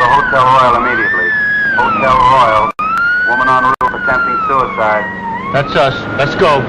the Hotel Royal immediately. Hotel Royal. Woman on roof attempting suicide. That's us. Let's go.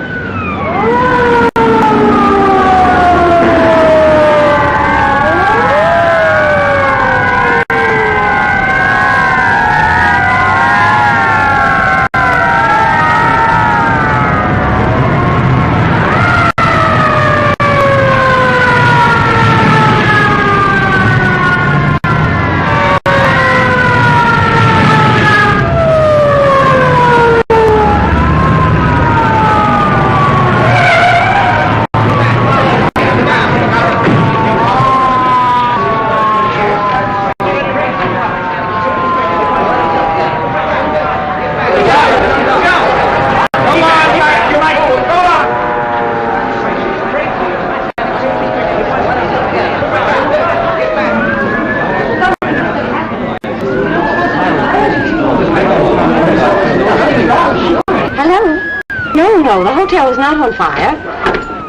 The hotel is not on fire.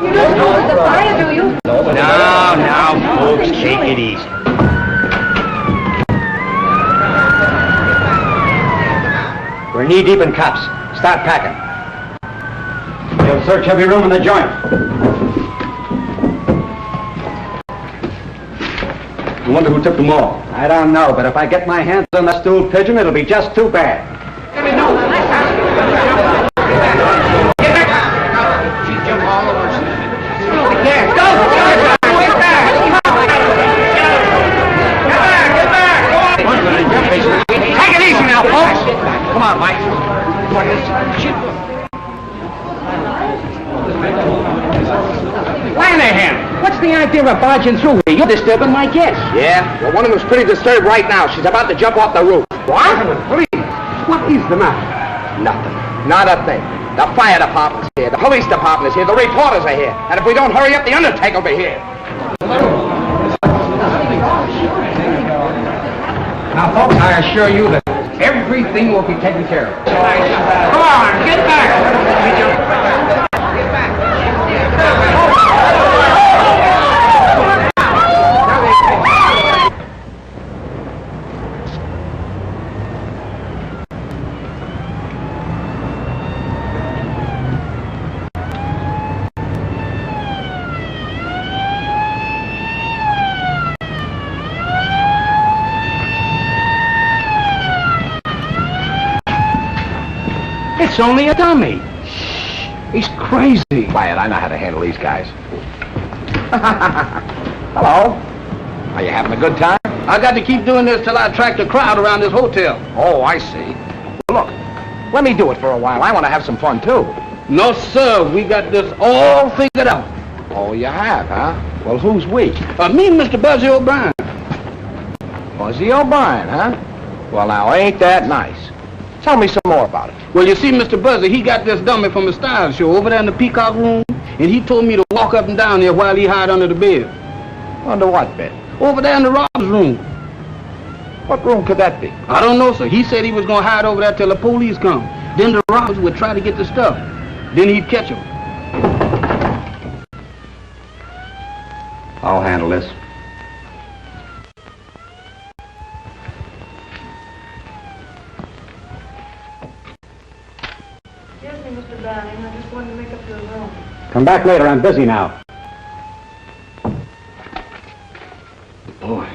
You don't know it's a fire, do you? Now, folks, take it easy. We're knee-deep in cops. Start packing. We'll search every room in the joint. I wonder who took them all. I don't know, but if I get my hands on that stool pigeon, it'll be just too bad. Come on, Mike. Lanahan, what's the idea of barging through here? You're disturbing my guests. Yeah? Well, one of them's pretty disturbed right now. She's about to jump off the roof. What? Please. What is the matter? Nothing. Not a thing. The fire department's here. The police department is here. The reporters are here. And if we don't hurry up, the undertaker will be here. Now, folks, I assure you that everything will be taken care of. Come on, get back! Get back! It's only a dummy. He's crazy. Quiet, I know how to handle these guys. Hello. Are you having a good time? I got to keep doing this till I attract a crowd around this hotel. Oh, I see. Well, look, let me do it for a while. I want to have some fun, too. No, sir. We got this all figured out. Oh, you have, huh? Well, who's we? Me and Mr. Buzzy O'Brien. Buzzy O'Brien, huh? Well, now, ain't that nice? Tell me some more about it. Well, you see, Mr. Buzzy, he got this dummy from the style show over there in the Peacock room, and he told me to walk up and down there while he hide under the bed. Under what bed? Over there in the robber's room. What room could that be? I don't know, sir. He said he was going to hide over there till the police come. Then the robbers would try to get the stuff. Then he'd catch them. I'll handle this. Excuse me, Mr. Browning. I just wanted to make up your room. Come back later. I'm busy now. Boy.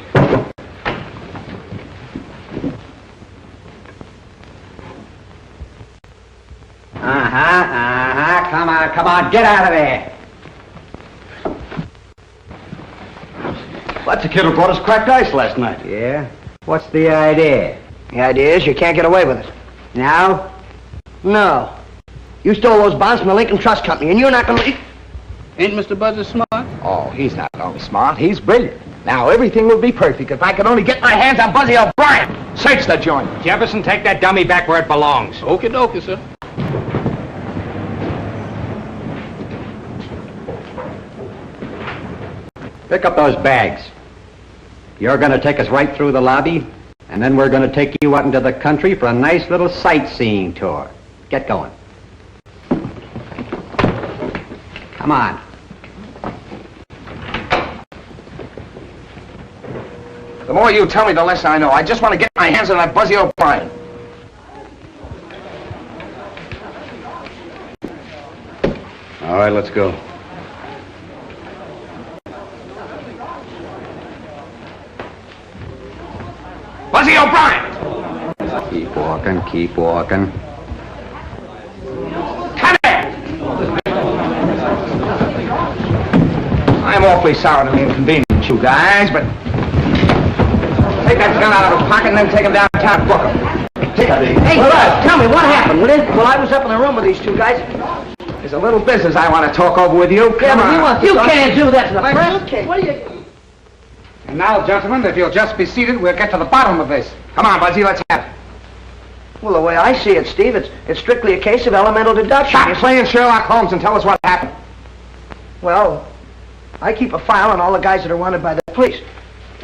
Come on, get out of there. That's the kid who brought us cracked ice last night. Yeah? What's the idea? The idea is you can't get away with it. Now? No. You stole those bonds from the Lincoln Trust Company, and you're not going to... Ain't Mr. Buzzy smart? Oh, he's not only smart, he's brilliant. Now, everything will be perfect if I could only get my hands on Buzzy O'Brien. Search the joint. Jefferson, take that dummy back where it belongs. Okie dokie, sir. Pick up those bags. You're going to take us right through the lobby, and then we're going to take you out into the country for a nice little sightseeing tour. Get going. Come on. The more you tell me, the less I know. I just want to get my hands on that Buzzy O'Brien. All right, let's go. Buzzy O'Brien! Keep walking, keep walking. Come here! I'm awfully sorry to inconvenience you guys, but take that gun out of his pocket and then take him downtown and book him. Hey, tell me, what happened, will you? Well, I was up in the room with these two guys. There's a little business I want to talk over with you. Come on. You can't do that to the press. Okay. What are you... And now, gentlemen, if you'll just be seated, we'll get to the bottom of this. Come on, Buzzy, let's have it. Well, the way I see it, Steve, it's strictly a case of elemental deduction. Stop playing Sherlock Holmes and tell us what happened. Well, I keep a file on all the guys that are wanted by the police.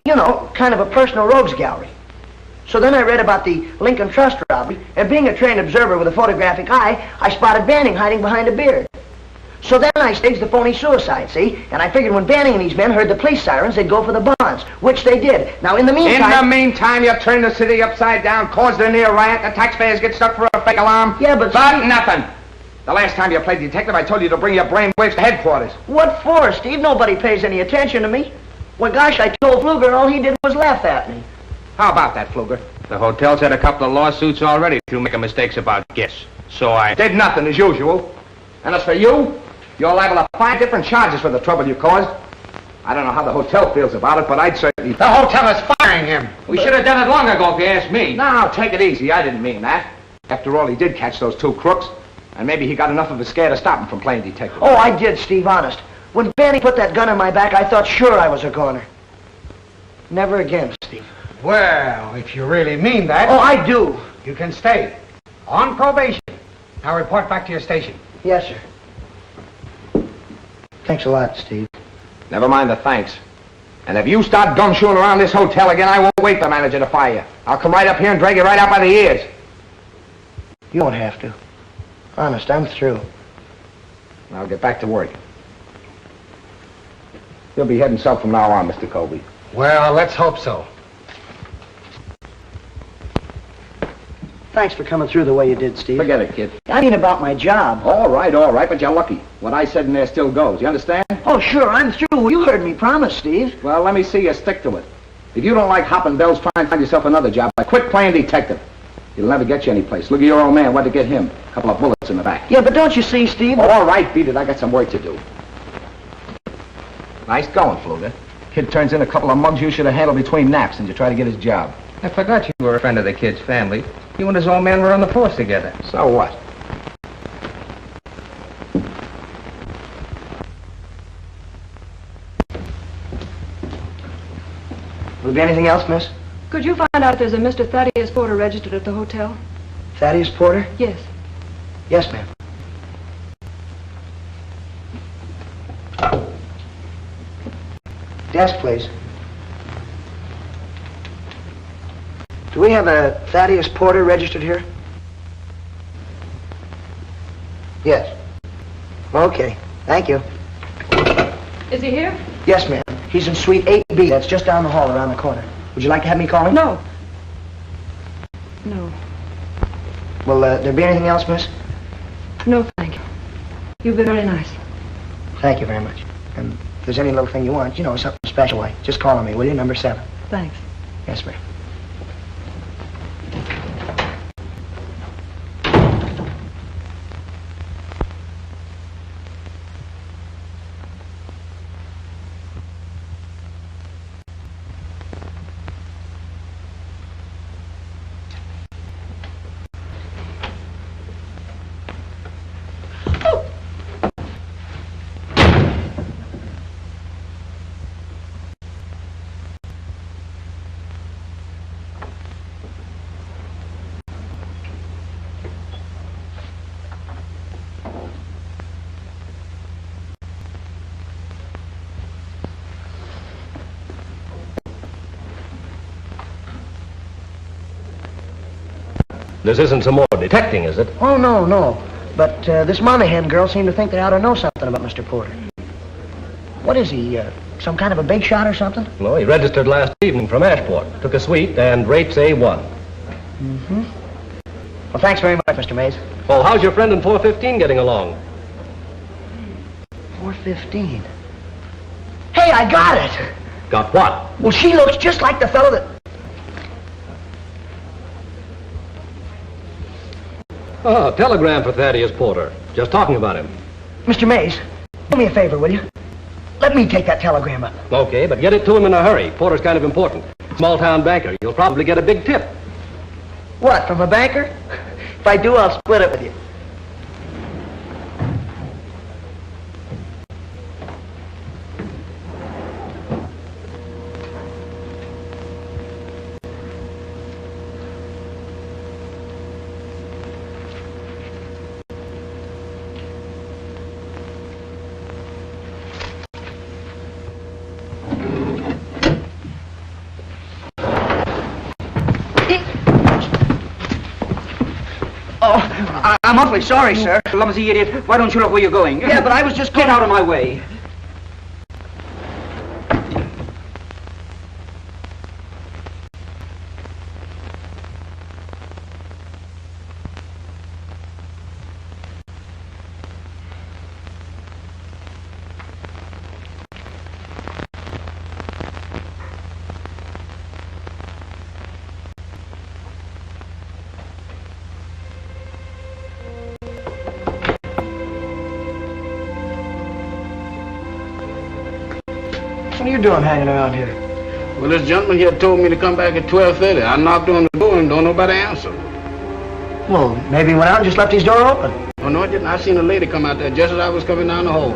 You know, kind of a personal rogues gallery. So then I read about the Lincoln Trust robbery, and being a trained observer with a photographic eye, I spotted Banning hiding behind a beard. So then I staged the phony suicide, see? And I figured when Banning and these men heard the police sirens, they'd go for the bonds, which they did. Now, in the meantime... you turned the city upside down, caused a near riot, the taxpayers get stuck for a fake alarm. Yeah, but... nothing. The last time you played detective, I told you to bring your brainwaves to headquarters. What for, Steve? Nobody pays any attention to me. Well, gosh, I told Pfluger, and all he did was laugh at me. How about that, Pfluger? The hotel's had a couple of lawsuits already through making mistakes about guests. So I... Did nothing, as usual. And as for you, you're liable to 5 different charges for the trouble you caused. I don't know how the hotel feels about it, but I'd certainly... The hotel is firing him. We should have done it long ago, if you ask me. Now, take it easy. I didn't mean that. After all, he did catch those 2 crooks, and maybe he got enough of a scare to stop him from playing detective. Oh, I did, Steve, honest. When Banning put that gun in my back, I thought sure I was a goner. Never again, Steve. Well, if you really mean that... Oh, I do. You can stay. On probation. Now report back to your station. Yes, sir. Thanks a lot, Steve. Never mind the thanks. And if you start gumshoeing around this hotel again, I won't wait for the manager to fire you. I'll come right up here and drag you right out by the ears. You won't have to. Honest, I'm through. I'll get back to work. You'll be heading south from now on, Mr. Colby. Well, let's hope so. Thanks for coming through the way you did, Steve. Forget it, kid. I mean about my job. All right, but you're lucky. What I said in there still goes. You understand? Oh, sure, I'm through. You heard me promise, Steve. Well, let me see you stick to it. If you don't like hopping bells, try and find yourself another job. Quit playing detective. It'll never get you anyplace. Look at your old man. What to get him? A couple of bullets in the back. Yeah, but don't you see, Steve? Oh, all right, beat it. I got some work to do. Nice going, Pfluger. Kid turns in a couple of mugs you should have handled between naps, and you try to get his job. I forgot you were a friend of the kid's family. You and his old man were on the force together. So what? Will there be anything else, miss? Could you find out if there's a Mr. Thaddeus Porter registered at the hotel? Thaddeus Porter? Yes. Yes, ma'am. Desk, please. Do we have a Thaddeus Porter registered here? Yes. Okay. Thank you. Is he here? Yes, ma'am. He's in suite 8B. That's just down the hall around the corner. Would you like to have me call him? No. No. Will there be anything else, miss? No, thank you. You've been very nice. Thank you very much. And if there's any little thing you want, you know, something special like, just call on me, will you? Number 7. Thanks. Yes, ma'am. This isn't some more detecting, is it? Oh, no, no. But this Monahan girl seemed to think they ought to know something about Mr. Porter. What is he, Some kind of a big shot or something? No, he registered last evening from Ashport. Took a suite and rates A1. Mm-hmm. Well, thanks very much, Mr. Mays. Oh, how's your friend in 415 getting along? 415. Hey, I got it! Got what? Well, she looks just like the fellow that... Oh, telegram for Thaddeus Porter. Just talking about him. Mr. Mays, do me a favor, will you? Let me take that telegram up. Okay, but get it to him in a hurry. Porter's kind of important. Small-town banker. You'll probably get a big tip. What, from a banker? If I do, I'll split it with you. I'm awfully sorry, sir. Clumsy idiot. Why don't you look where you're going? Yeah, but I was just... Get out of my way. What are you doing hanging around here? Well, this gentleman here told me to come back at 12:30. I knocked on the door and don't nobody answer. Well, maybe he went out and just left his door open. Oh, no, I didn't. I seen a lady come out there just as I was coming down the hall.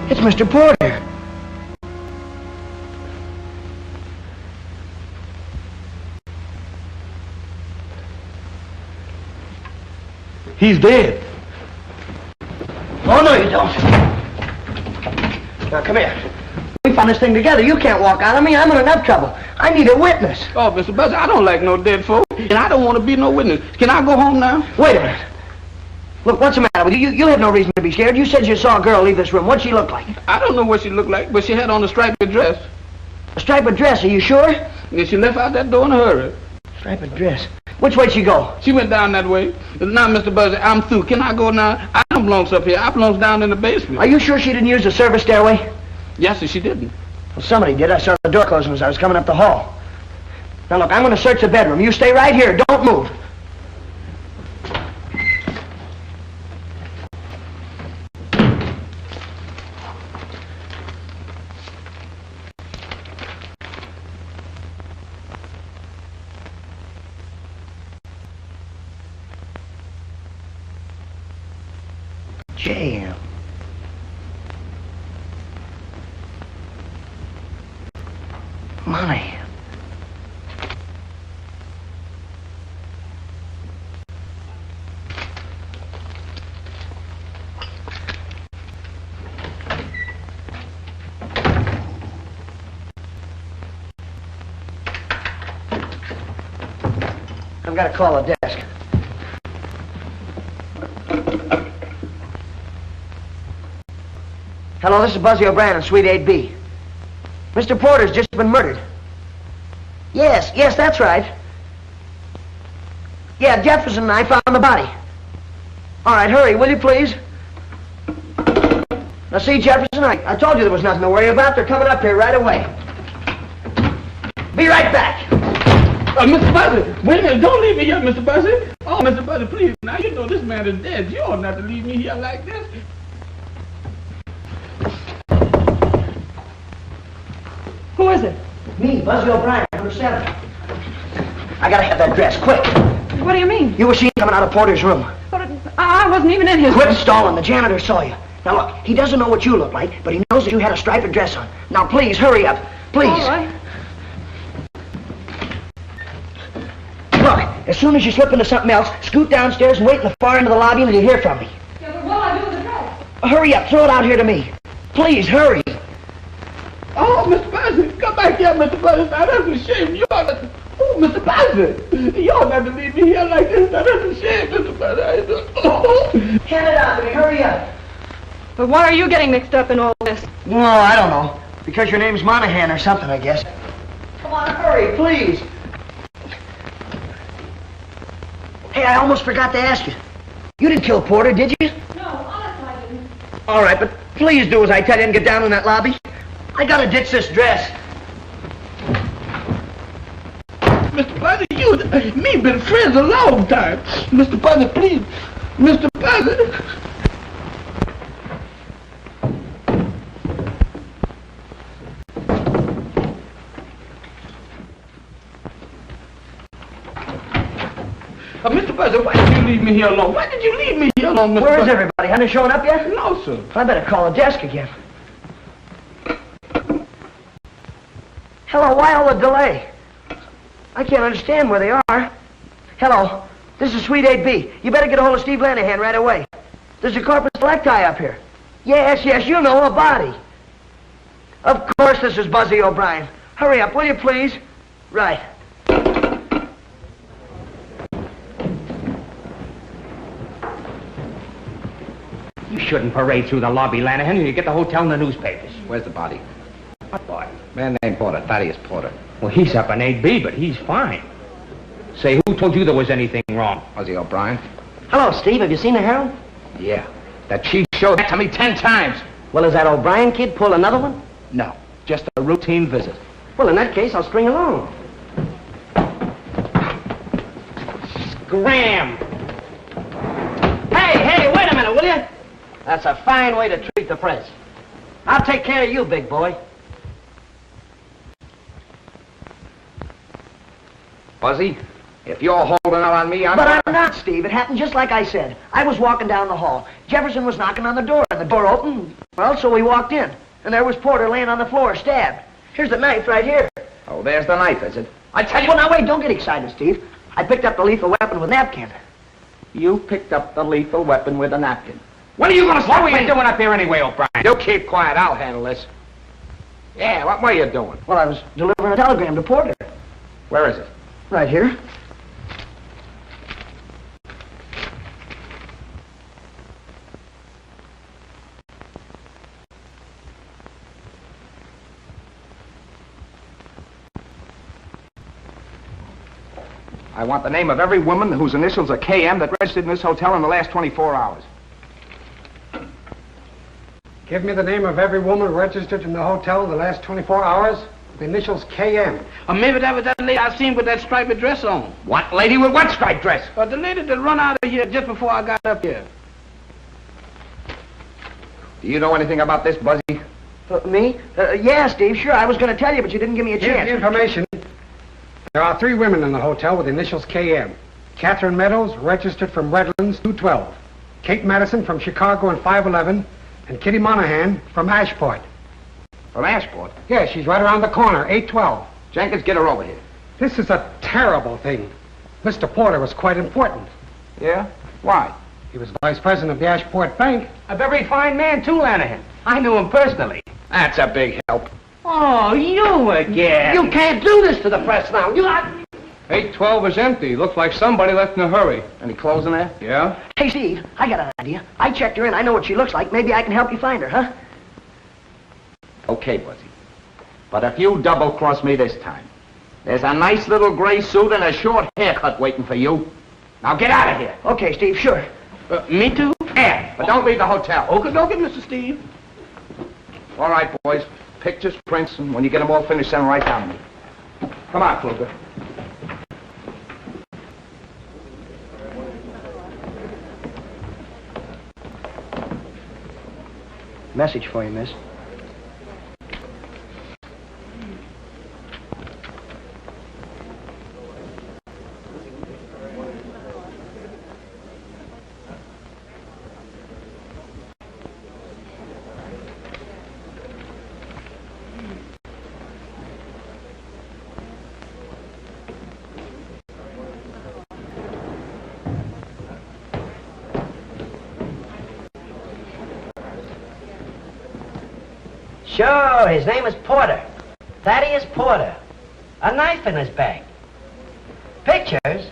It's Mr. Porter. He's dead. Oh, no, you don't. Now, come here. We found this thing together. You can't walk out on me. I'm in enough trouble. I need a witness. Oh, Mr. Buzzy, I don't like no dead folk, and I don't want to be no witness. Can I go home now? Wait a minute. Look, what's the matter with you? You have no reason to be scared. You said you saw a girl leave this room. What'd she look like? I don't know what she looked like, but she had on a striped dress. A striped dress, are you sure? And she left out that door in a hurry. Striped dress. Which way'd she go? She went down that way. Now, Mr. Buzzy, I'm through. Can I go now? I don't belong up here. I belong down in the basement. Are you sure she didn't use the service stairway? Yes, sir, she didn't. Well, somebody did. I saw the door closing as I was coming up the hall. Now, look, I'm going to search the bedroom. You stay right here. Don't move. Jam. Money. I've got to call the desk. Hello, this is Buzzy O'Brien in Suite 8B. Mr. Porter's just been murdered. Yes, that's right. Yeah, Jefferson and I found the body. All right, hurry, will you please? Now, see, Jefferson, I told you there was nothing to worry about. They're coming up here right away. Be right back. Mr. Buzzy, wait a minute. Don't leave me here, Mr. Buzzy. Oh, Mr. Buzzy, please. Now, you know this man is dead. You ought not to leave me here like this. Who is it? Me, Buzzy O'Brien, number 7. I gotta have that dress, quick. What do you mean? You were seen coming out of Porter's room. But I wasn't even in his... Quit stalling. The janitor saw you. Now, look, he doesn't know what you look like, but he knows that you had a striped dress on. Now, please, hurry up. Please. All right. Look, as soon as you slip into something else, scoot downstairs and wait in the far end of the lobby until you hear from me. Yeah, but what'll I do with the dress? Hurry up. Throw it out here to me. Please, hurry. that, Mr. Buzzy. Now, that's a shame. You ought to... Oh, Mr. Buzzy. You ought not to leave me here like this. Now, that's a shame, Mr. Buzzy. Hand it out to me, hurry up. But why are you getting mixed up in all this? No, I don't know. Because your name's Monahan or something, I guess. Come on, hurry, please. Hey, I almost forgot to ask you. You didn't kill Porter, did you? No, honestly, I didn't. All right, but please do as I tell you and get down in that lobby. I gotta ditch this dress. Mr. Buzzy, you and me been friends a long time. Mr. Buzzy, please. Mr. Buzzy. Mr. Buzzy, why did you leave me here alone? Why did you leave me here alone, Mr. Where is Buzzy? everybody? Haven't shown up yet? No, sir. I better call the desk again. Hello, why all the delay? I can't understand where they are. Hello, this is Suite 8B. You better get a hold of Steve Lanahan right away. There's a corpus delicti up here. Yes, you know, a body. Of course, this is Buzzy O'Brien. Hurry up, will you please? Right. You shouldn't parade through the lobby, Lanahan. You get the hotel in the newspapers. Where's the body? What boy? Man named Porter, Thaddeus Porter. Well, he's up in 8B, but he's fine. Say, who told you there was anything wrong? Buzzy O'Brien? Hello, Steve. Have you seen the Herald? Yeah. That chief showed that to me 10 times. Well, is that O'Brien kid pull another one? No, just a routine visit. Well, in that case, I'll string along. Scram! Hey, wait a minute, will you? That's a fine way to treat the press. I'll take care of you, big boy. Buzzy, if you're holding out on me, I'm... But I'm not, Steve. It happened just like I said. I was walking down the hall. Jefferson was knocking on the door, and the door opened. Well, so we walked in. And there was Porter laying on the floor, stabbed. Here's the knife right here. Oh, there's the knife, is it? I tell you... Well, now, wait, don't get excited, Steve. I picked up the lethal weapon with a napkin. You picked up the lethal weapon with a napkin. When are you going to stop? What were you doing up here anyway, O'Brien? You keep quiet, I'll handle this. Yeah, what were you doing? Well, I was delivering a telegram to Porter. Where is it? Right here. I want the name of every woman whose initials are KM that registered in this hotel in the last 24 hours. Give me the name of every woman registered in the hotel in the last 24 hours. The initials KM. Or maybe that was that lady I seen with that striped dress on. What lady with what striped dress? The lady that run out of here just before I got up here. Do you know anything about this, Buzzy? Me? Yeah, Steve, sure. I was going to tell you, but you didn't give me a Here's chance. the information. There are 3 women in the hotel with the initials KM. Catherine Meadows, registered from Redlands, 212. Kate Madison from Chicago and 511. And Kitty Monahan from Ashport. From Ashport? Yeah, she's right around the corner, 812. Jenkins, get her over here. This is a terrible thing. Mr. Porter was quite important. Yeah? Why? He was vice president of the Ashport Bank. A very fine man, too, Lanahan. I knew him personally. That's a big help. Oh, you again. You can't do this to the press now. You... 812 is empty. Looks like somebody left in a hurry. Any clothes in there? Yeah? Hey, Steve, I got an idea. I checked her in. I know what she looks like. Maybe I can help you find her, huh? Okay, Buzzy. But if you double-cross me this time, there's a nice little gray suit and a short haircut waiting for you. Now get out of here. Okay, Steve, sure. Me too? Yeah, but don't leave the hotel. Okay, Mr. Steve. All right, boys. Pictures, prints, and when you get them all finished, send them right down to me. Come on, Kluger. Message for you, miss. Sure, his name is Porter. Thaddeus Porter. A knife in his bag. Pictures?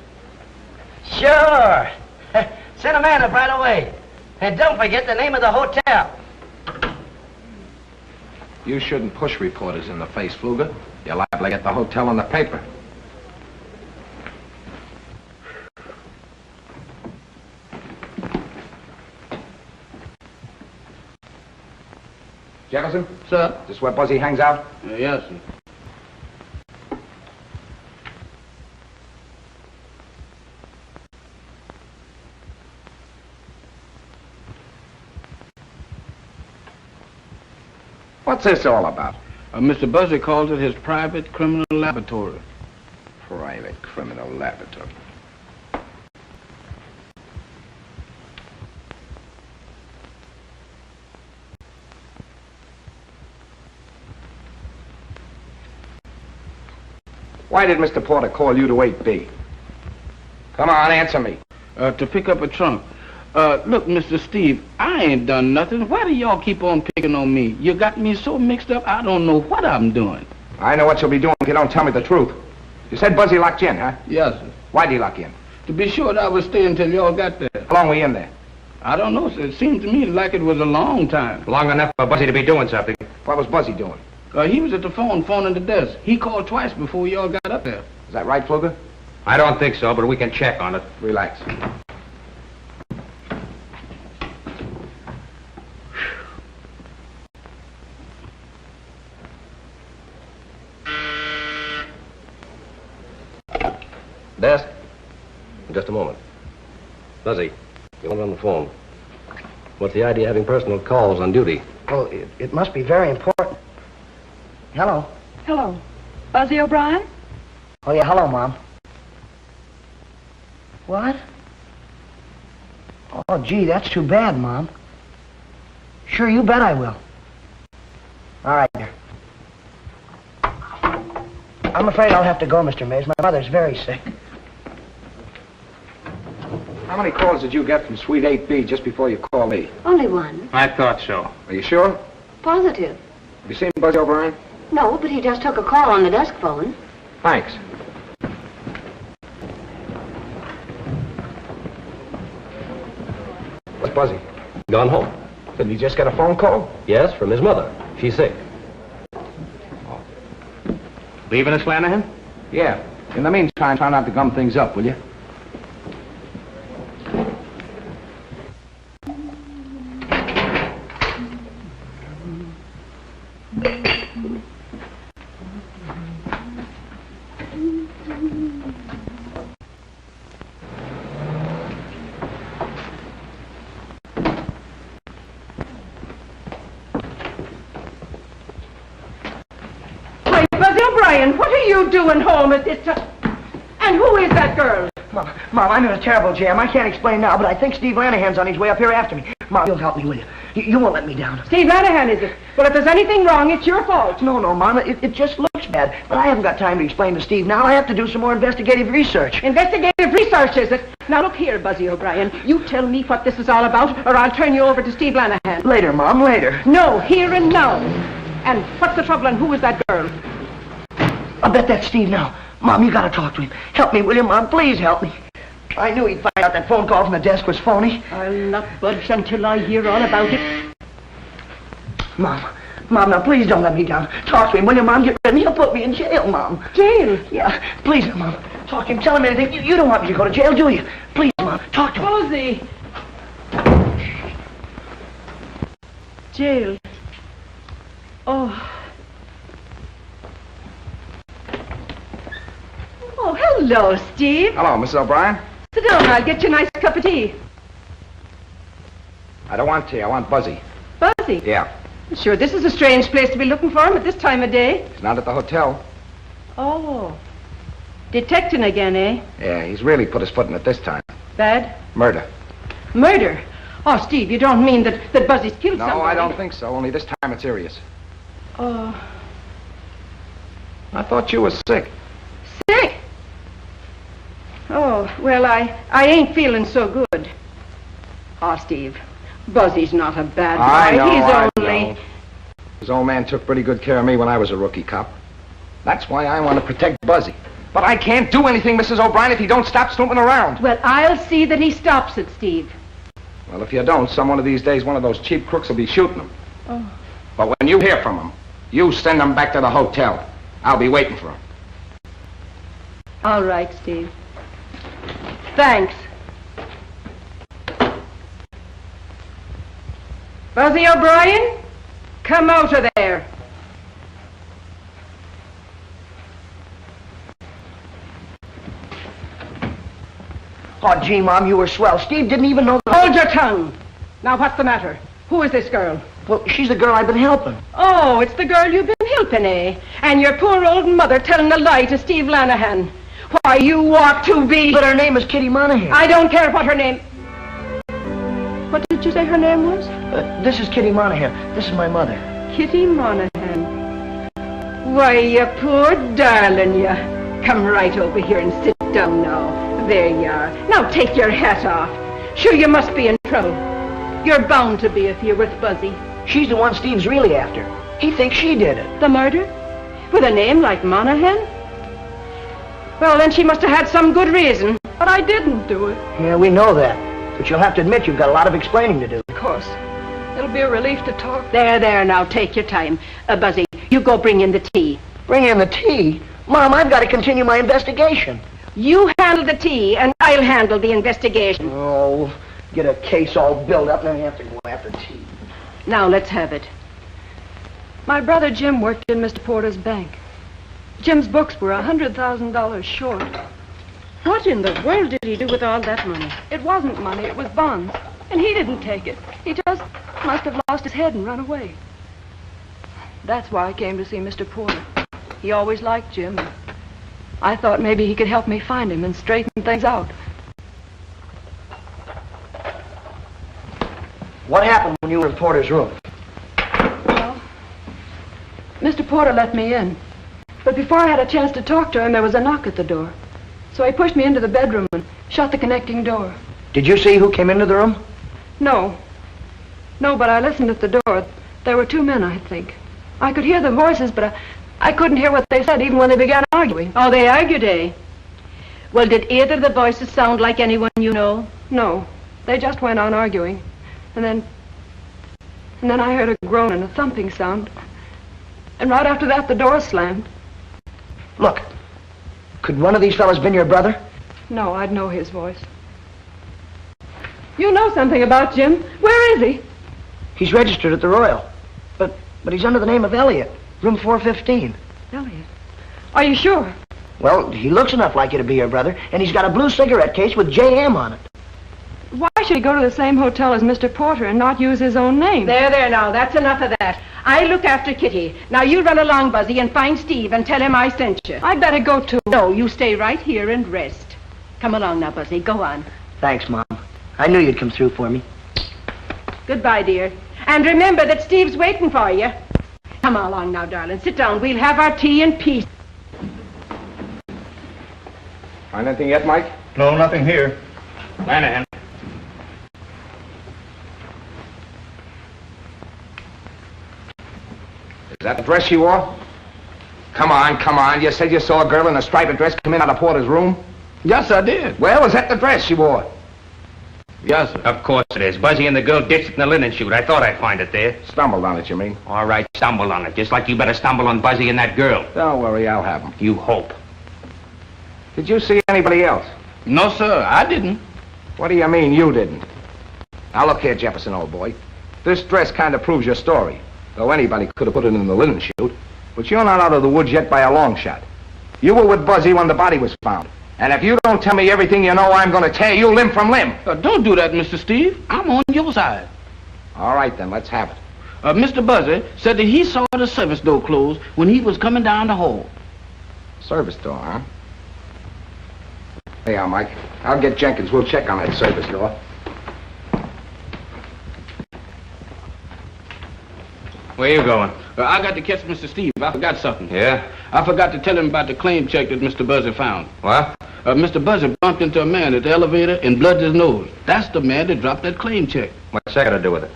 Sure. Send a man up right away. And don't forget the name of the hotel. You shouldn't push reporters in the face, Fluger. You're liable to get the hotel in the paper. Jefferson? Sir? Is this where Buzzy hangs out? Yes, sir. What's this all about? Mr. Buzzy calls it his private criminal laboratory. Private criminal laboratory. Why did Mr. Porter call you to 8B? Come on, answer me. To pick up a trunk. Look, Mr. Steve, I ain't done nothing. Why do y'all keep on picking on me? You got me so mixed up, I don't know what I'm doing. I know what you'll be doing if you don't tell me the truth. You said Buzzy locked you in, huh? Yes, sir. Why'd he lock you in? To be sure, I would stay until y'all got there. How long were you in there? I don't know, sir. It seemed to me like it was a long time. Long enough for Buzzy to be doing something. What was Buzzy doing? He was at the phoning the desk. He called twice before y'all got up there. Is that right, Fluger? I don't think so, but we can check on it. Relax. Desk. Just a moment. Buzzy, you want on the phone. What's the idea of having personal calls on duty? Well, it must be very important. Hello. Hello. Buzzy O'Brien? Oh, yeah, hello, Mom. What? Oh, gee, that's too bad, Mom. Sure, you bet I will. All right, dear. I'm afraid I'll have to go, Mr. Mays. My mother's very sick. How many calls did you get from Suite 8B just before you called me? Only one. I thought so. Are you sure? Positive. Have you seen Buzzy O'Brien? No, but he just took a call on the desk phone. Thanks. What's Buzzy? Gone home. Did he just get a phone call? Yes, from his mother. She's sick. Leaving us, Flanagan? Yeah. In the meantime, try not to gum things up, will you? What are you doing home at this time? And who is that girl? Mom, I'm in a terrible jam. I can't explain now, but I think Steve Lanahan's on his way up here after me. Mom, you'll help me, will you? You won't let me down. Steve Lanahan, is it? Well, if there's anything wrong, it's your fault. No, Mom, it just looks bad. But I haven't got time to explain to Steve now. I have to do some more investigative research. Investigative research, is it? Now, look here, Buzzy O'Brien. You tell me what this is all about, or I'll turn you over to Steve Lanahan. Later, Mom, later. No, here and now. And what's the trouble, and who is that girl? I'll bet that's Steve now. Mom, you gotta talk to him. Help me, will you, Mom? Please help me. I knew he'd find out that phone call from the desk was phony. I'll not budge until I hear all about it. Mom, now please don't let me down. Talk to him, will you, Mom? Get rid of me. He'll put me in jail, Mom. Jail? Yeah, please, Mom. Talk to him. Tell him anything. You don't want me to go to jail, do you? Please, Mom. Talk to him. Buzzy. Jail. Oh. Oh, hello, Steve. Hello, Mrs. O'Brien. Sit down, I'll get you a nice cup of tea. I don't want tea. I want Buzzy. Buzzy? Yeah. Sure, this is a strange place to be looking for him at this time of day. He's not at the hotel. Oh. Detecting again, eh? Yeah, he's really put his foot in it this time. Bad? Murder. Murder? Oh, Steve, you don't mean that Buzzy's killed somebody? No, I don't think so. Only this time it's serious. Oh. I thought you were sick. Sick? Oh, well, I ain't feeling so good. Oh, Steve, Buzzy's not a bad boy. I know, He's I only... know. His old man took pretty good care of me when I was a rookie cop. That's why I want to protect Buzzy. But I can't do anything, Mrs. O'Brien, if he don't stop snooping around. Well, I'll see that he stops it, Steve. Well, if you don't, some one of these days, one of those cheap crooks will be shooting him. Oh. But when you hear from him, you send him back to the hotel. I'll be waiting for him. All right, Steve. Thanks. Buzzy O'Brien, come out of there. Oh, gee, Mom, you were swell. Steve didn't even know the... Hold your tongue. Now, what's the matter? Who is this girl? Well, she's the girl I've been helping. Oh, it's the girl you've been helping, eh? And your poor old mother telling a lie to Steve Lanahan. Why, you ought to be... But her name is Kitty Monahan. I don't care what her name... What did you say her name was? This is Kitty Monahan. This is my mother. Kitty Monahan. Why, you poor darling, you. Come right over here and sit down now. There you are. Now take your hat off. Sure, you must be in trouble. You're bound to be if you're with Buzzy. She's the one Steve's really after. He thinks she did it. The murder? With a name like Monahan? Well, then she must have had some good reason. But I didn't do it. Yeah, we know that. But you'll have to admit you've got a lot of explaining to do. Of course. It'll be a relief to talk. There, now, take your time. Buzzy, you go bring in the tea. Bring in the tea? Mom, I've got to continue my investigation. You handle the tea, and I'll handle the investigation. Oh, get a case all built up, and then you have to go after tea. Now, let's have it. My brother Jim worked in Mr. Porter's bank. Jim's books were $100,000 short. What in the world did he do with all that money? It wasn't money, it was bonds. And he didn't take it. He just must have lost his head and run away. That's why I came to see Mr. Porter. He always liked Jim. I thought maybe he could help me find him and straighten things out. What happened when you were in Porter's room? Well, Mr. Porter let me in. But before I had a chance to talk to him, there was a knock at the door. So he pushed me into the bedroom and shut the connecting door. Did you see who came into the room? No. No, but I listened at the door. There were two men, I think. I could hear the voices, but I couldn't hear what they said even when they began arguing. Oh, they argued, eh? Well, did either of the voices sound like anyone you know? No. They just went on arguing. And then I heard a groan and a thumping sound. And right after that, the door slammed. Look, could one of these fellas been your brother? No, I'd know his voice. You know something about Jim. Where is he? He's registered at the Royal. But he's under the name of Elliot, room 415. Elliot? Are you sure? Well, he looks enough like you to be your brother, and he's got a blue cigarette case with JM on it. Why should he go to the same hotel as Mr. Porter and not use his own name? There, now, that's enough of that. I look after Kitty. Now you run along, Buzzy, and find Steve and tell him I sent you. I'd better go too. No, you stay right here and rest. Come along now, Buzzy. Go on. Thanks, Mom. I knew you'd come through for me. Goodbye, dear. And remember that Steve's waiting for you. Come along now, darling. Sit down. We'll have our tea in peace. Find anything yet, Mike? No, nothing here. Lanahan. Is that the dress she wore? Come on. You said you saw a girl in a striped dress come in out of Porter's room? Yes, I did. Well, is that the dress she wore? Yes, sir. Of course it is. Buzzy and the girl ditched it in the linen chute. I thought I'd find it there. Stumbled on it, you mean? All right, stumble on it. Just like you better stumble on Buzzy and that girl. Don't worry, I'll have them. You hope. Did you see anybody else? No, sir, I didn't. What do you mean, you didn't? Now, look here, Jefferson, old boy. This dress kind of proves your story. Though anybody could have put it in the linen chute. But you're not out of the woods yet by a long shot. You were with Buzzy when the body was found. And if you don't tell me everything you know, I'm going to tear you limb from limb. Don't do that, Mr. Steve. I'm on your side. All right, then, let's have it. Mr. Buzzy said that he saw the service door closed when he was coming down the hall. Service door, huh? Hey, Mike. I'll get Jenkins. We'll check on that service door. Where you going? I got to catch Mr. Steve. I forgot something. Yeah? I forgot to tell him about the claim check that Mr. Buzzy found. What? Mr. Buzzy bumped into a man at the elevator and blooded his nose. That's the man that dropped that claim check. What's that got to do with it?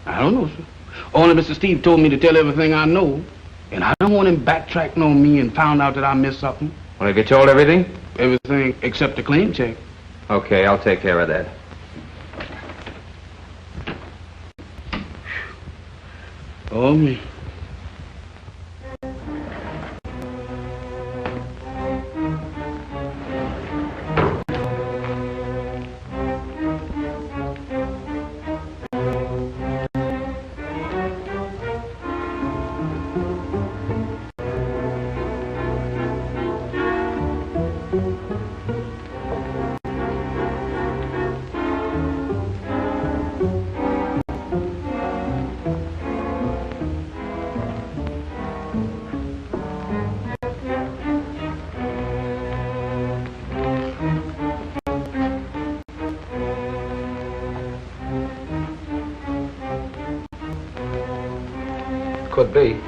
I don't know, sir. Only Mr. Steve told me to tell everything I know. And I don't want him backtracking on me and found out that I missed something. Well, have you told everything? Everything except the claim check. Okay, I'll take care of that. Oh, me. Could be.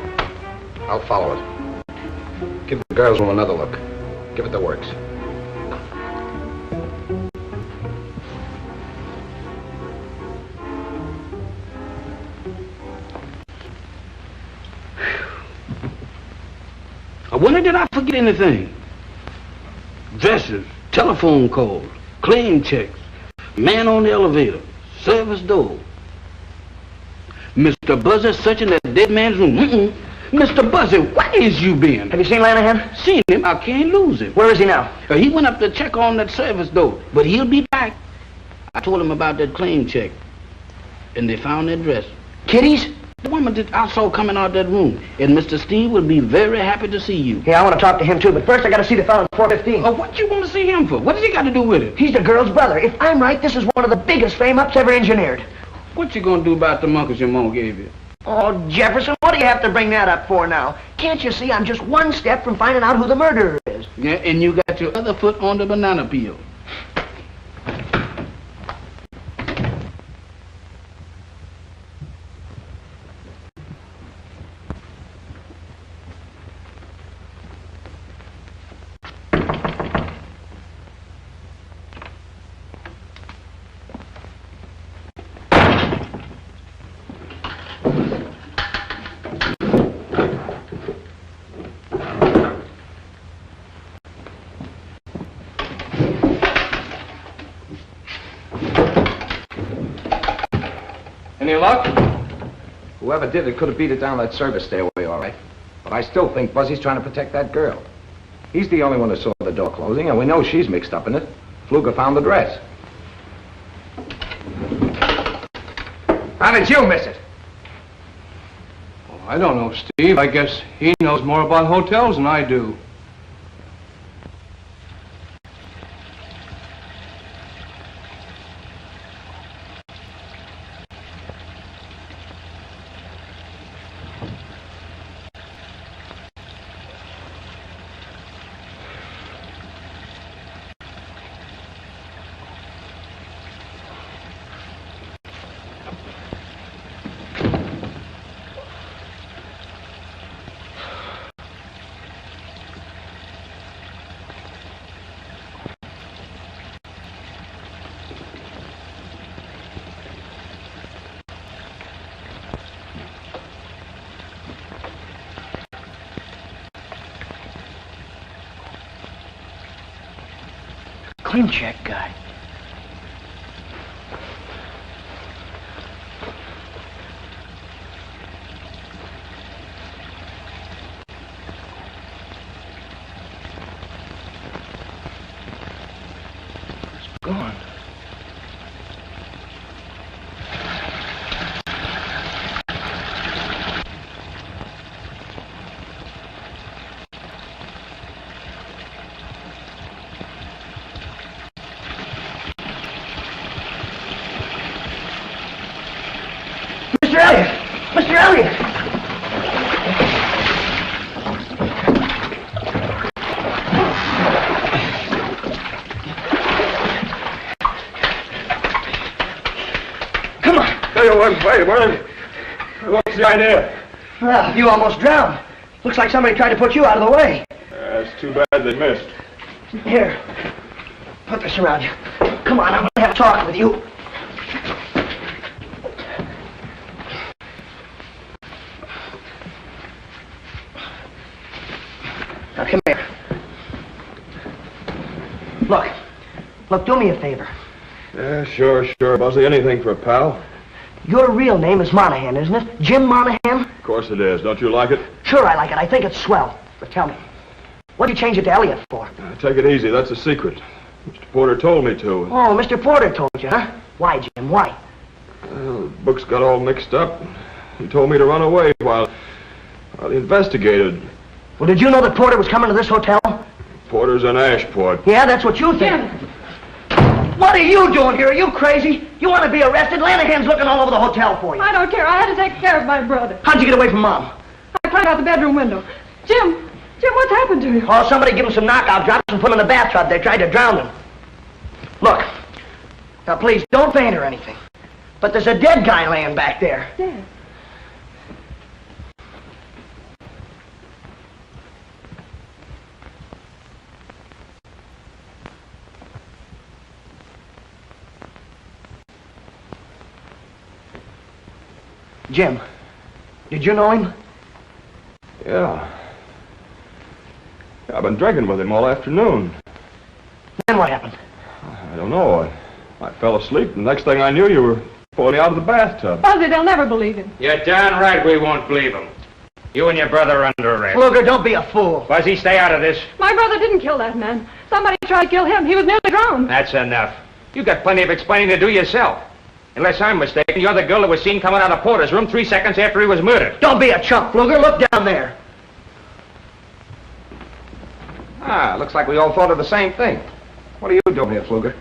I'll follow it. Give the girls' room another look. Give it the works. I wonder did I forget anything? Dresses, telephone calls, claim checks, man on the elevator, service door. Mr. Buzzy searching that dead man's room. Mr. Buzzy, where is you been? Have you seen Lanahan? Seen him? I can't lose him. Where is he now? He went up to check on that service door, but he'll be back. I told him about that claim check, and they found that dress. Kitty's? The woman that I saw coming out that room, and Mr. Steve will be very happy to see you. Yeah, I want to talk to him too, but first I got to see the fellow in 415. Oh, what you want to see him for? What has he got to do with it? He's the girl's brother. If I'm right, this is one of the biggest frame-ups ever engineered. What you gonna do about the monkeys your mom gave you? Oh, Jefferson, what do you have to bring that up for now? Can't you see I'm just one step from finding out who the murderer is? Yeah, and you got your other foot on the banana peel. Any luck? Whoever did it could have beat it down that service stairway, all right. But I still think Buzzy's trying to protect that girl. He's the only one who saw the door closing, and we know she's mixed up in it. Fluger found the dress. How did you miss it? Oh, I don't know, Steve. I guess he knows more about hotels than I do. Claim check guy. It's gone. Mr. Elliot! Mr. Elliot! Come on! Wait. What's the idea? Well, you almost drowned. Looks like somebody tried to put you out of the way. It's too bad they missed. Here, put this around you. Come on, I'm gonna have a talk with you. Look, do me a favor. Yeah, sure, Buzzy. Anything for a pal. Your real name is Monahan, isn't it? Jim Monahan? Of course it is. Don't you like it? Sure I like it. I think it's swell. But tell me, what did you change it to Elliot for? Take it easy. That's a secret. Mr. Porter told me to. Oh, Mr. Porter told you, huh? Why, Jim? Why? Well, the books got all mixed up. He told me to run away while he investigated. Well, did you know that Porter was coming to this hotel? Porter's in Ashport. Yeah, that's what you think. Jim! What are you doing here? Are you crazy? You want to be arrested? Lanahan's looking all over the hotel for you. I don't care. I had to take care of my brother. How'd you get away from Mom? I climbed out the bedroom window. Jim, what's happened to you? Oh, somebody gave him some knockout drops and put him in the bathtub. They tried to drown him. Look, now please, don't faint or anything. But there's a dead guy laying back there. Dead? Jim, did you know him? Yeah. I've been drinking with him all afternoon. Then what happened? I don't know. I fell asleep, and the next thing I knew, you were pulling me out of the bathtub. Buzzy, they'll never believe him. You're darn right we won't believe him. You and your brother are under arrest. Luger, don't be a fool. Buzzy, stay out of this. My brother didn't kill that man. Somebody tried to kill him. He was nearly drowned. That's enough. You got plenty of explaining to do yourself. Unless I'm mistaken, you're the girl that was seen coming out of Porter's room 3 seconds after he was murdered. Don't be a chump, Luger. Look down there. Ah, looks like we all thought of the same thing. What are you doing here, Pfluger?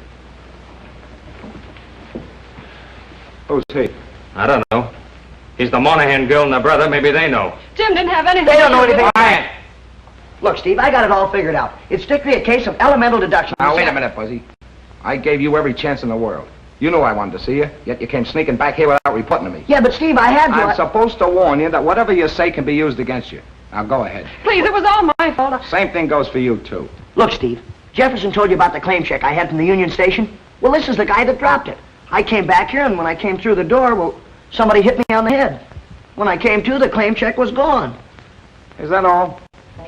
Who's he? I don't know. He's the Monahan girl and the brother. Maybe they know. Jim didn't have anything. They don't know to do with anything. it. Look, Steve, I got it all figured out. It's strictly a case of elemental deduction. Now, wait a minute, Buzzy. I gave you every chance in the world. You knew I wanted to see you, yet you came sneaking back here without reporting to me. Yeah, but Steve, I had to. I'm supposed to warn you that whatever you say can be used against you. Now, go ahead. Please, it was all my fault. Same thing goes for you, too. Look, Steve, Jefferson told you about the claim check I had from the Union Station. Well, this is the guy that dropped it. I came back here, and when I came through the door, well, somebody hit me on the head. When I came to, the claim check was gone. Is that all?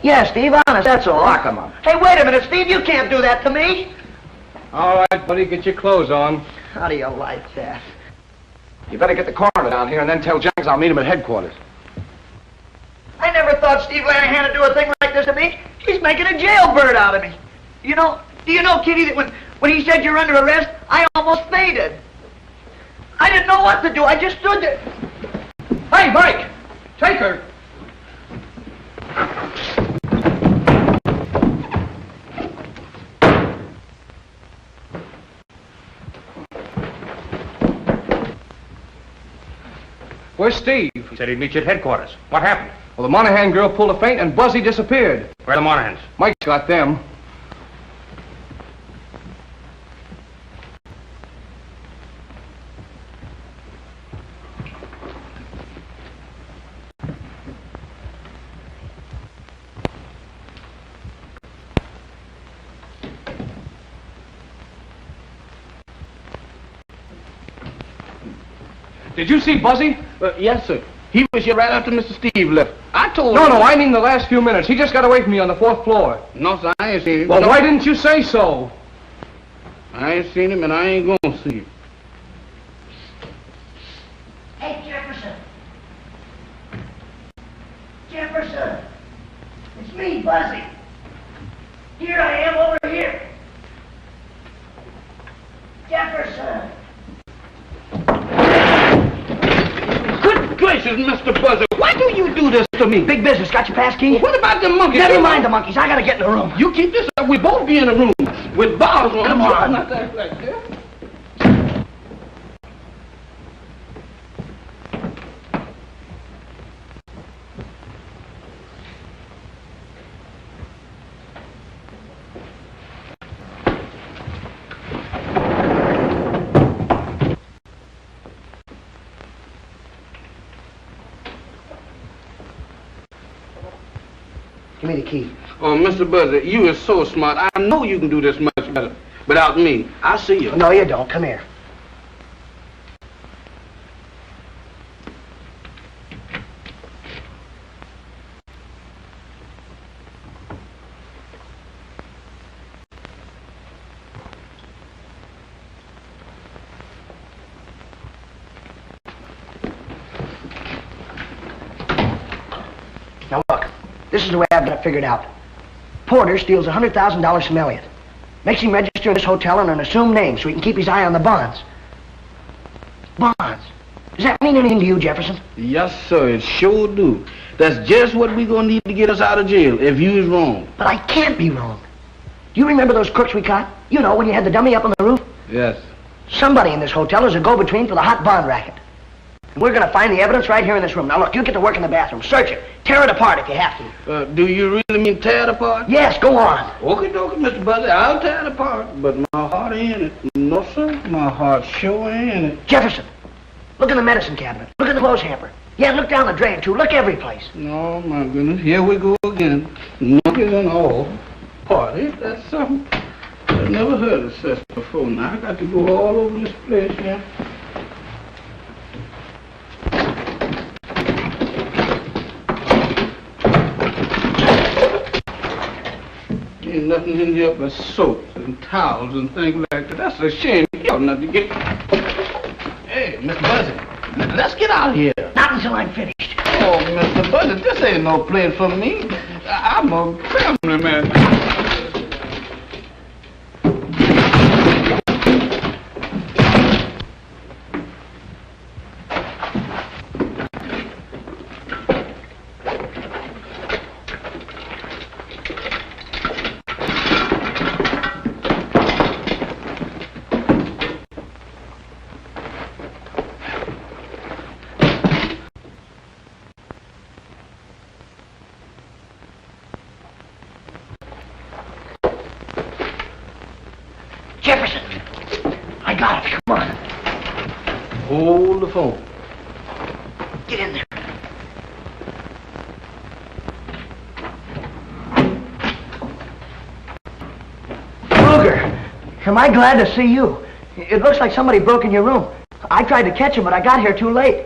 Yeah, Steve, honest, that's all. Lock him up. Hey, wait a minute, Steve, you can't do that to me. All right, buddy, get your clothes on. How do you like that? You better get the coroner down here and then tell Jennings I'll meet him at headquarters. I never thought Steve Lanahan would do a thing like this to me. He's making a jailbird out of me. Do you know, Kitty, that when he said you're under arrest, I almost fainted. I didn't know what to do. I just stood there. Hey, Mike! Take her! Where's Steve? He said he'd meet you at headquarters. What happened? Well, the Monahan girl pulled a feint and Buzzy disappeared. Where are the Monahans? Mike's got them. Did you see Buzzy? Yes, sir. He was here right after Mr. Steve left. I told No, him. I mean the last few minutes. He just got away from me on the 4th floor. No, sir, I ain't seen him. Well, No, why didn't you say so? I ain't seen him, and I ain't gonna see him. Hey, Jefferson. Jefferson. It's me, Buzzy. Here I am over here. Jefferson. Good gracious, Mr. Buzzer, why do you do this to me? Big business. Got your pass key? What about the monkeys? Never mind the monkeys. I gotta get in the room. You keep this up. We both be in a room with bars on. Come on. Not that like that. Give me the key. Oh, Mr. Buzzer, you are so smart. I know you can do this much better without me. I see you. No, you don't. Come here. This is the way I've got it figured out. Porter steals $100,000 from Elliot. Makes him register in this hotel under an assumed name so he can keep his eye on the bonds. Bonds? Does that mean anything to you, Jefferson? Yes, sir, it sure do. That's just what we gonna need to get us out of jail if you is wrong. But I can't be wrong. Do you remember those crooks we caught? You know, when you had the dummy up on the roof? Yes. Somebody in this hotel is a go-between for the hot bond racket. And we're gonna find the evidence right here in this room. Now look, you get to work in the bathroom. Search it. Tear it apart if you have to. Do you really mean tear it apart? Yes, go on. Okay, Mr. Buzzy, I'll tear it apart. But my heart ain't in it. No, sir, my heart sure ain't in it. Jefferson, look in the medicine cabinet. Look in the clothes hamper. Yeah, look down the drain, too. Look every place. Oh, my goodness. Here we go again. Monkeys and all. Party, that's something. I've never heard of such before. Now I got to go all over this place, yeah. Ain't nothing in here but soaps and towels and things like that. That's a shame. You ought not to get... Hey, Mr. Buzzy, let's get out of here. Not until I'm finished. Oh, Mr. Buzzy, this ain't no place for me. I'm a family man. Jefferson! I got it. Come on. Hold the phone. Get in there. Kruger, am I glad to see you. It looks like somebody broke in your room. I tried to catch him, but I got here too late.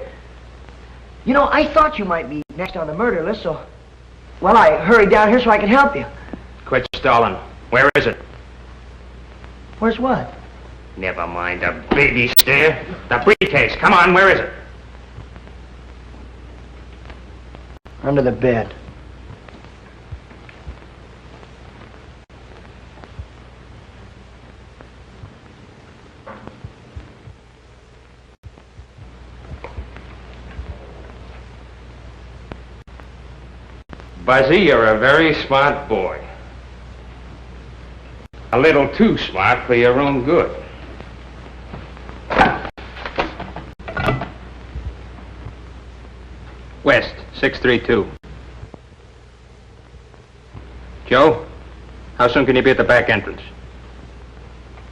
You know, I thought you might be next on the murder list, so... Well, I hurried down here so I could help you. Quit stalling. Where is it? Where's what? Never mind the baby stare. The briefcase. Come on, where is it? Under the bed. Buzzy, you're a very smart boy. A little too smart for your own good. West, 632. Joe, how soon can you be at the back entrance?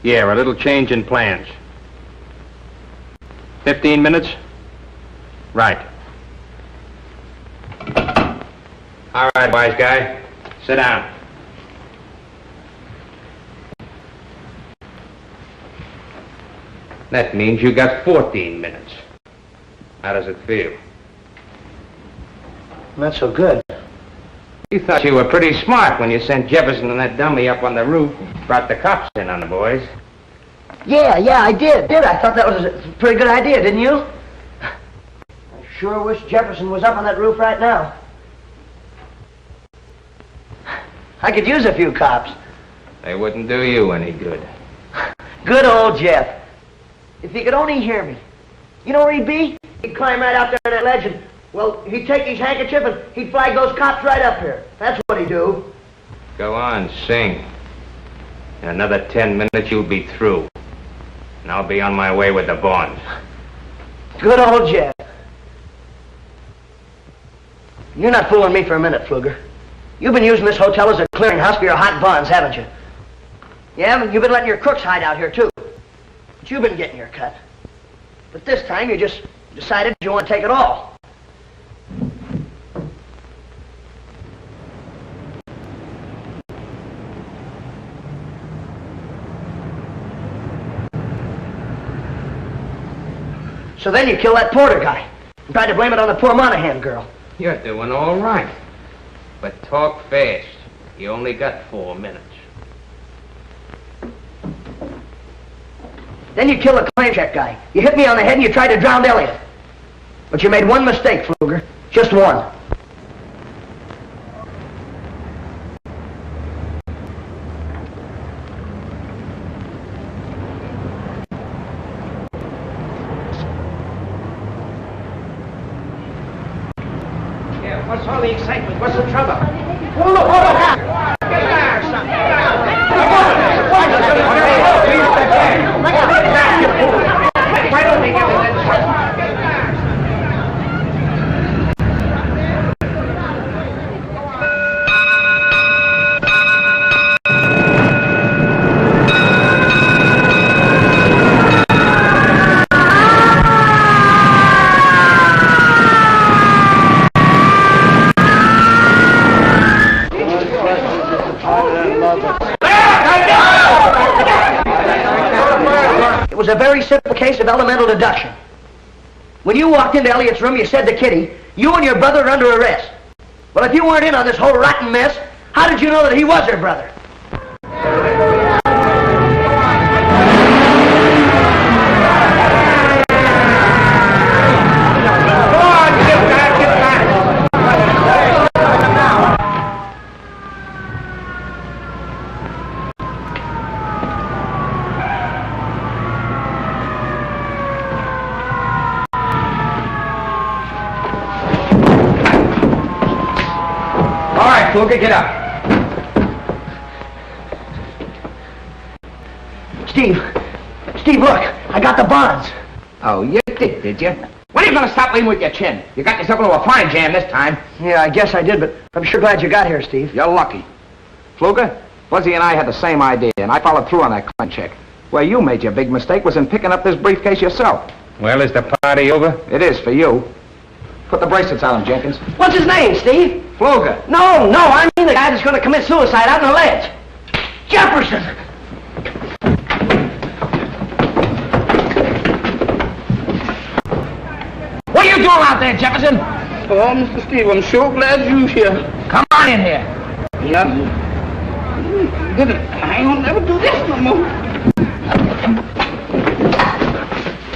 Yeah, a little change in plans. 15 minutes? Right. All right, wise guy. Sit down. That means you got 14 minutes. How does it feel? Not so good. You thought you were pretty smart when you sent Jefferson and that dummy up on the roof, brought the cops in on the boys. Yeah, I did. I thought that was a pretty good idea, didn't you? I sure wish Jefferson was up on that roof right now. I could use a few cops. They wouldn't do you any good. Good old Jeff. If he could only hear me. You know where he'd be? He'd climb right out there on that ledge and, well, he'd take his handkerchief and he'd flag those cops right up here. That's what he'd do. Go on, sing. In another 10 minutes, you'll be through. And I'll be on my way with the bonds. Good old Jeff. You're not fooling me for a minute, Pfluger. You've been using this hotel as a clearinghouse for your hot bonds, haven't you? Yeah, but you've been letting your crooks hide out here, too. But you've been getting your cut. But this time, you just decided you want to take it all. So then you kill that Porter guy and tried to blame it on the poor Monahan girl. You're doing all right. But talk fast. You only got 4 minutes. Then you kill the claim check guy. You hit me on the head and you tried to drown Elliot. But you made one mistake, Pfluger. Just one. What's all the excitement? What's the trouble? Oh, look, Get back, son. Why don't they get this? It was a very simple case of elemental deduction. When you walked into Elliot's room, you said to Kitty, you and your brother are under arrest. Well, if you weren't in on this whole rotten mess, how did you know that he was her brother? Fluker, get up. Steve, look, I got the bonds. Oh, you did you? When are you going to stop leading with your chin? You got yourself into a fine jam this time. Yeah, I guess I did, but I'm sure glad you got here, Steve. You're lucky. Fluker, Buzzy and I had the same idea, and I followed through on that claim check. Where you made your big mistake was in picking up this briefcase yourself. Well, is the party over? It is for you. Put the bracelets on him, Jenkins. What's his name, Steve? Fluker. No, I mean the guy that's going to commit suicide out on the ledge. Jefferson! What are you doing out there, Jefferson? Oh, Mr. Steve, I'm sure glad you're here. Come on in here. Yeah. I ain't gonna never do this no more.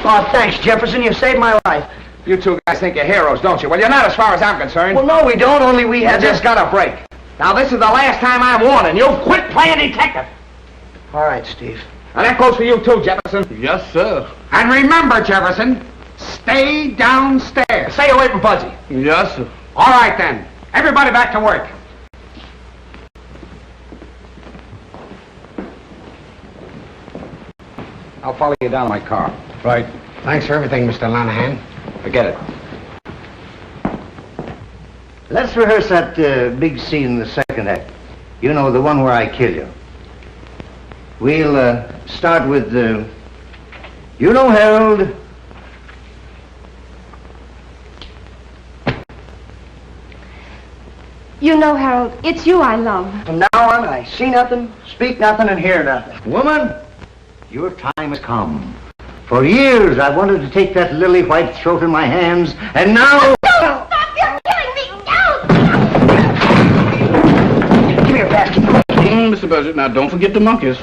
Oh, thanks, Jefferson. You saved my life. You two guys think you're heroes, don't you? Well, you're not as far as I'm concerned. Well, no, we don't. Only we had just got a break. Now, this is the last time I'm warning you. Quit playing detective. All right, Steve. And that goes for you, too, Jefferson. Yes, sir. And remember, Jefferson, stay downstairs. Stay away from Buzzy. Yes, sir. All right, then. Everybody back to work. I'll follow you down to my car. Right. Thanks for everything, Mr. Monahan. Forget it. Let's rehearse that big scene in the second act. You know, the one where I kill you. We'll start with, you know, Harold. You know, Harold, it's you I love. From now on, I see nothing, speak nothing, and hear nothing. Woman, your time has come. For years, I've wanted to take that lily white throat in my hands, and now... No! Stop! You're killing me! No! Come here, bastard. Mr. Buzzy, now don't forget the monkeys.